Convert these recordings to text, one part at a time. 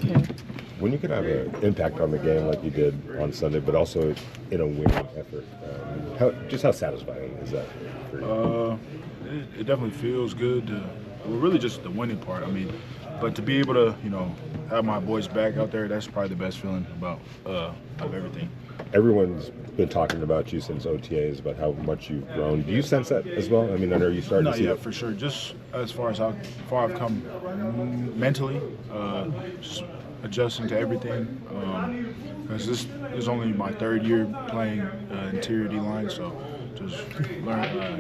Okay. When you can have an impact on the game like you did on Sunday, but also in a winning effort, how satisfying is that for you? It definitely feels good. Well, really just the winning part. I mean, but to be able to, have my boys back out there, that's probably the best feeling about of everything. Everyone's been talking about you since OTAs about how much you've grown. Do you sense that as well? I mean, are you starting No, to see yeah, that? for sure. Just as far as how far I've come mentally, just adjusting to everything. Because this is only my third year playing interior D line, so just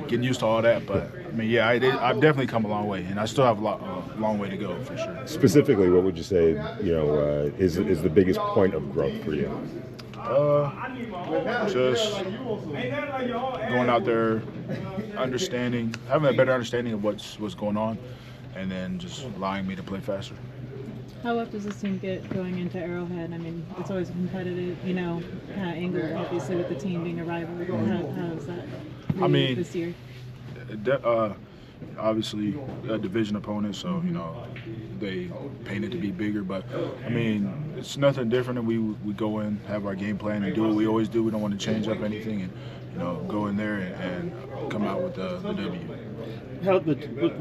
getting used to all that. But I mean, yeah, I've definitely come a long way, and I still have a long way to go for sure. Specifically, what would you say, is the biggest point of growth for you? Just going out there, having a better understanding of what's going on, and then just allowing me to play faster. How up does this team get going into Arrowhead? I mean, it's always a competitive, kind of angle, obviously, with the team being a rival. How is that for I you mean, this year? Obviously a division opponent, so they paint it to be bigger. But I mean, it's nothing different. And we go in, have our game plan, and do what we always do. We don't want to change up anything, and go in there and come out with the W.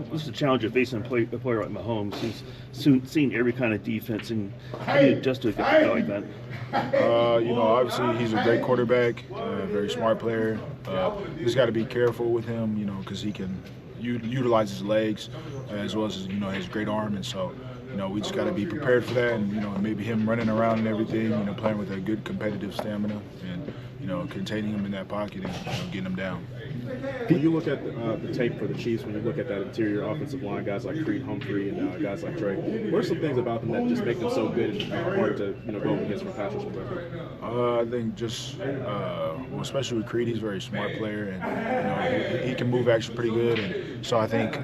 What's the challenge of facing a player like Mahomes, who's seen every kind of defense, and how do you adjust to a guy like that? Obviously he's a great quarterback, very smart player. Just got to be careful with him, because he can utilize his legs as well as his great arm, and so we just got to be prepared for that, and maybe him running around and everything, playing with a good competitive stamina, and containing him in that pocket and getting him down. When you look at the tape for the Chiefs, when you look at that interior offensive line, guys like Creed Humphrey and guys like Trey, what are some things about them that just make them so good and hard to go up against from pass rush perspective? I think just, especially with Creed, he's a very smart player, and he can move actually pretty good, and so I think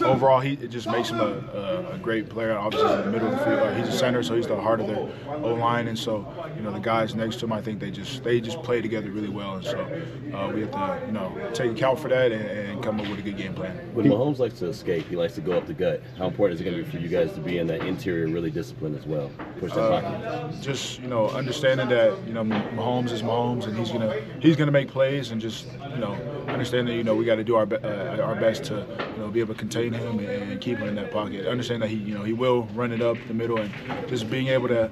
overall it just makes him a great player. Obviously, he's in the middle of the field. He's a center, so he's the heart of their O line, and so the guys next to him, I think they just play together really well, and so we have to take account for that and come up with a good game plan. When Mahomes likes to escape, he likes to go up the gut. How important is it going to be for you guys to be in that interior really disciplined as well? Push that pocket. Just understanding that Mahomes is Mahomes, and he's gonna make plays, and just understanding that we got to do our best to be able to contain him and keep him in that pocket. Understand that he will run it up the middle, and just being able to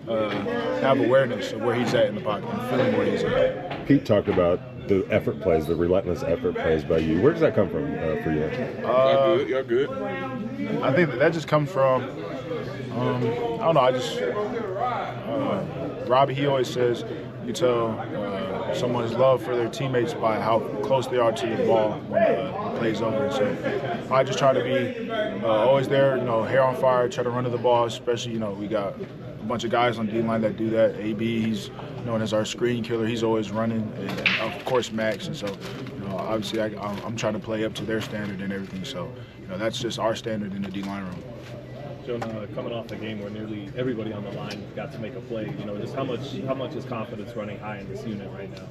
have awareness of where he's at in the pocket and feeling where he's at. Pete talked about the effort plays, the relentless effort plays by you. Where does that come from for you? You're good. I think that just comes from, I don't know, Robbie, he always says you tell someone's love for their teammates by how close they are to the ball when the play's over. So I just try to be always there, hair on fire, try to run to the ball, especially, we got a bunch of guys on D-line that do that. AB, he's known as our screen killer. He's always running, and of course Max. And so, obviously I'm trying to play up to their standard and everything. So, that's just our standard in the D-line room. Jonah, coming off a game where nearly everybody on the line got to make a play, just how much is confidence running high in this unit right now?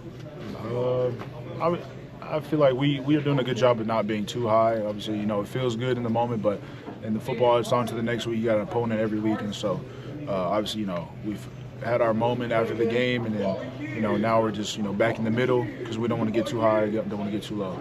I feel like we are doing a good job of not being too high. Obviously, it feels good in the moment, but in the football, it's on to the next week. You got an opponent every week, and so obviously, we've had our moment after the game, and then now we're just back in the middle because we don't want to get too high, don't want to get too low.